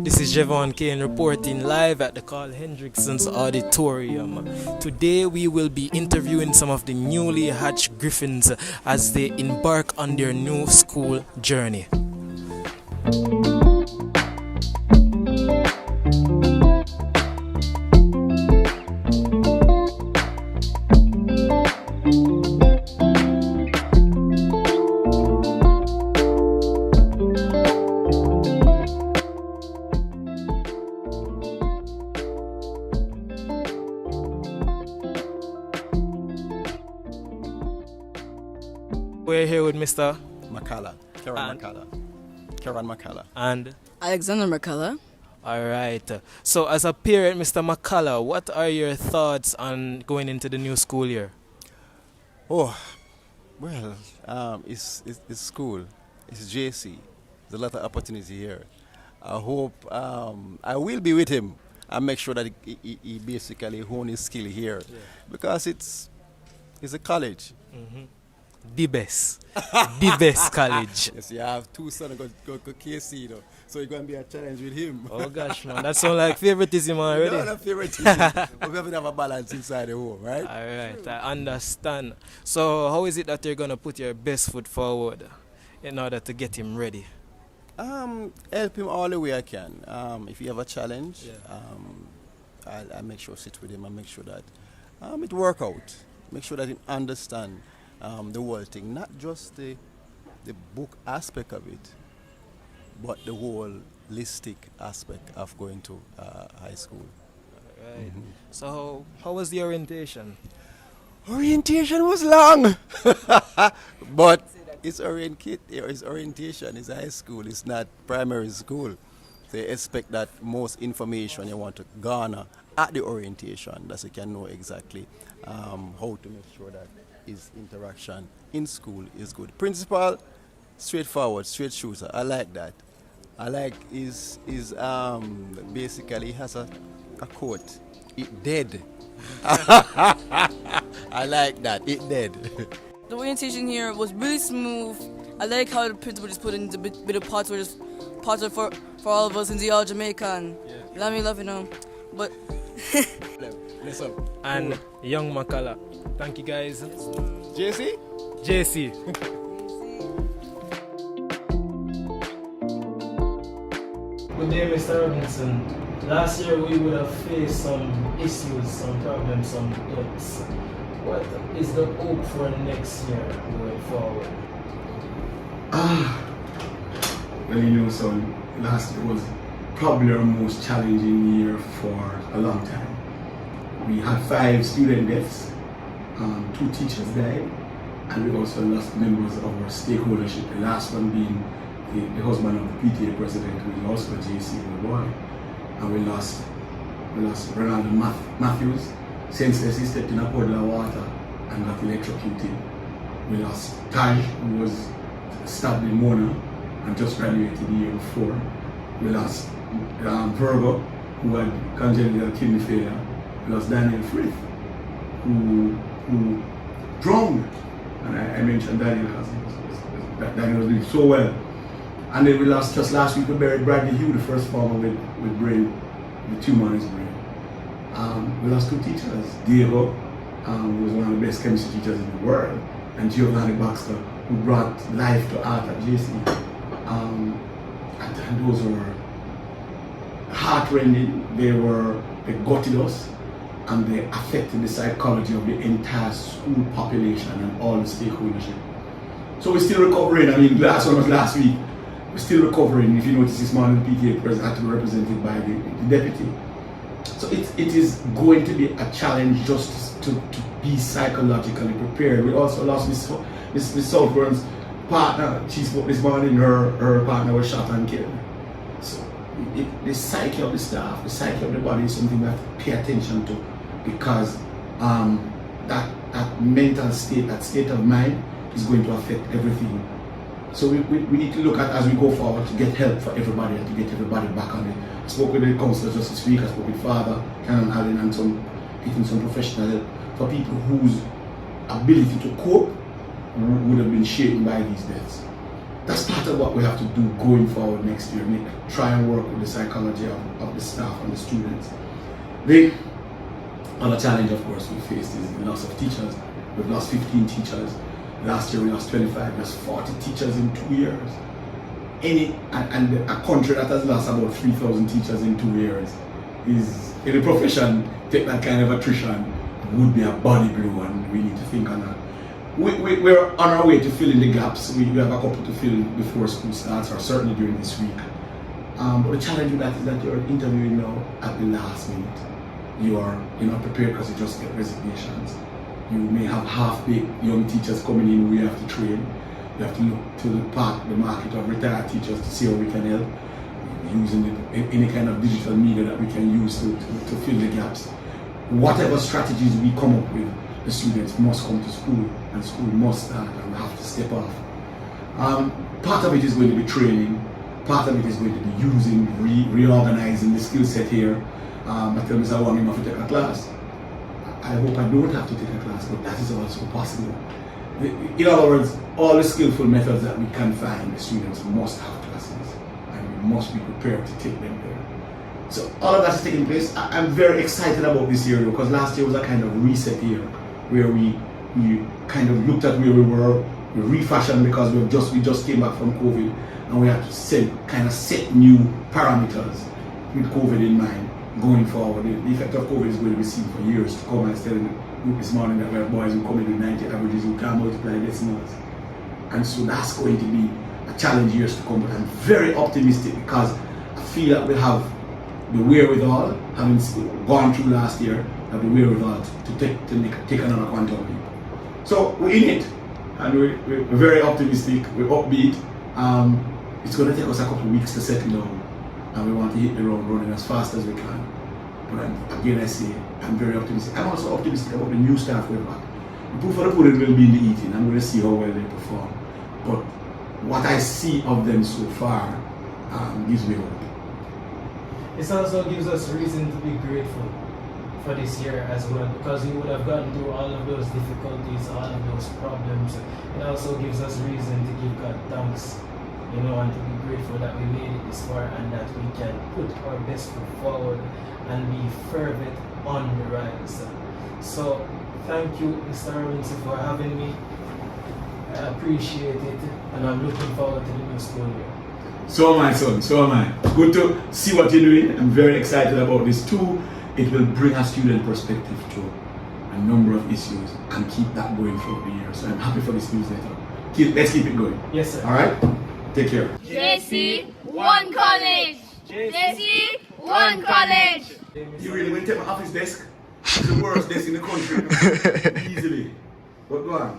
This is Javon Kane reporting live at the Carl Hendrickson's Auditorium. Today we will be interviewing some of the newly hatched Griffins as they embark on their new school journey. We're here with Mr. McCullough, Karen McCullough. and Alexander McCullough. Alright. So as a parent, Mr. McCullough, what are your thoughts on going into the new school year? Oh, well, it's school, it's JC. There's a lot of opportunity here. I hope I will be with him and make sure that he basically hone his skill here, because it's a college. The best. The best college. Yes, you have two sons go KC, so it's going to be a challenge with him. Oh gosh, man, that sounds like favoritism already. No, not favoritism. But we have to have a balance inside the home, right? Alright, I understand. So how is it that you're going to put your best foot forward in order to get him ready? Help him all the way I can. If you have a challenge, I'll make sure sit with him and make sure that it work out. Make sure that he understand the whole thing, not just the book aspect of it, but the whole holistic aspect of going to high school. Alright. So how was the orientation? Orientation was long, but it's orientation. It's high school. It's not primary school. They expect that most information you want to garner at the orientation, that you can know exactly how to make sure that his interaction in school is good. Principal, straightforward, straight shooter. I like that. I like his basically he has a quote. It dead. I like that. It dead. The orientation here was really smooth. I like how the principal just put in the bit of parts where just parts are for all of us in the all Jamaican. Let me love but Listen. And young McCullough. Thank you guys. JC? JC. Good day, Mr. Robinson. Last year we would have faced some issues, some problems, some debts. What is the hope for next year going forward? Well, son, last year was probably our most challenging year for a long time. We had 5 student deaths, 2 teachers died, and we also lost members of our stakeholdership, the last one being the husband of the PTA president, who is also a JC boy. And we lost Ronaldo Matthews, senseless. He stepped in a puddle of water and got electrocuted. We lost Taj, who was stabbed in Mona and just graduated the year before. We lost Virgo, who had congenital kidney failure. We lost Daniel Frith, who drowned. And I mentioned Daniel because Daniel was doing so well. And then we lost, just last week, we buried Bradley Hugh, the first farmer with tumor on his brain. We lost 2 teachers. Diego, who was one of the best chemistry teachers in the world, and Giovanni Baxter, who brought life to art at JC. And those were heartrending. They gutted us, and they affected the psychology of the entire school population and all the stakeholdership. So we're still recovering. I mean, last one was last week. We're still recovering. If you notice, this morning the PTA president had to be represented by the deputy. So it is going to be a challenge just to be psychologically prepared. We also lost Miss Southburn's partner. She spoke this morning. Her partner was shot and killed. So the psyche of the staff, the psyche of the body is something we have to pay attention to, because that mental state, that state of mind, is going to affect everything. So we need to look at, as we go forward, to get help for everybody and to get everybody back on it. I spoke with the councillor just this week. I spoke with Father Canon Allen and getting some professional help for people whose ability to cope would have been shaken by these deaths. that's part of what we have to do going forward next year. Try and work with the psychology of the staff and the students. The other challenge, of course, we faced is the loss of teachers. We've lost 15 teachers. Last year we lost 25. That's 40 teachers in 2 years. And a country that has lost about 3,000 teachers in 2 years is, in a profession, take that kind of attrition would be a body blow, and we need to think on that. We're on our way to filling the gaps. We have a couple to fill before school starts, or certainly during this week. But the challenge with that is that you're interviewing now at the last minute. You're not prepared because you just get resignations. You may have half-baked young teachers coming in who you have to train. You have to look to the market of retired teachers to see how we can help, using any kind of digital media that we can use to fill the gaps. Whatever strategies we come up with, the students must come to school, and school must start, and we have to step off. Part of it is going to be training. Part of it is going to be using, reorganizing the skill set here. I tell Mr. Wang I have to take a class. I hope I don't have to take a class, but that is also possible. In other words, all the skillful methods that we can find, the students must have classes, and we must be prepared to take them there. So all of that is taking place. I'm very excited about this year, because last year was a kind of reset year, where we kind of looked at where we were, we refashioned because we just came back from COVID, and we had to set new parameters with COVID in mind. Going forward, the effect of COVID is going to be seen for years to come. I was telling the group this morning that we have boys who come in with 90 averages who can't multiply decimals. And so that's going to be a challenge years to come. But I'm very optimistic, because I feel that we have the wherewithal, having gone through last year, have the wherewithal to take another quantum leap. So we're in it, and we're very optimistic, we're upbeat. It's going to take us a couple of weeks to settle down, and we want to hit the road running as fast as we can. But again, I say, I'm very optimistic. I'm also optimistic about the new staff we've got. The proof of the pudding will be in the eating. I'm going to see how well they perform. But what I see of them so far gives me hope. This also gives us reason to be grateful for this year as well, because we would have gotten through all of those difficulties, all of those problems. It also gives us reason to give God thanks, and to be grateful that we made it this far, and that we can put our best foot forward and be fervent on the rise. So thank you, Mr. Robinson, for having me. I appreciate it, and I'm looking forward to the new school year. So am I, son, so am I. Good to see what you're doing. I'm very excited about this too. It will bring a student perspective to a number of issues and keep that going throughout the year. So I'm happy for this newsletter. Let's keep it going. Yes, sir. All right? Take care. JC, one college! JC, one college! You really will take my office desk? It's the worst desk in the country. Easily. But go on.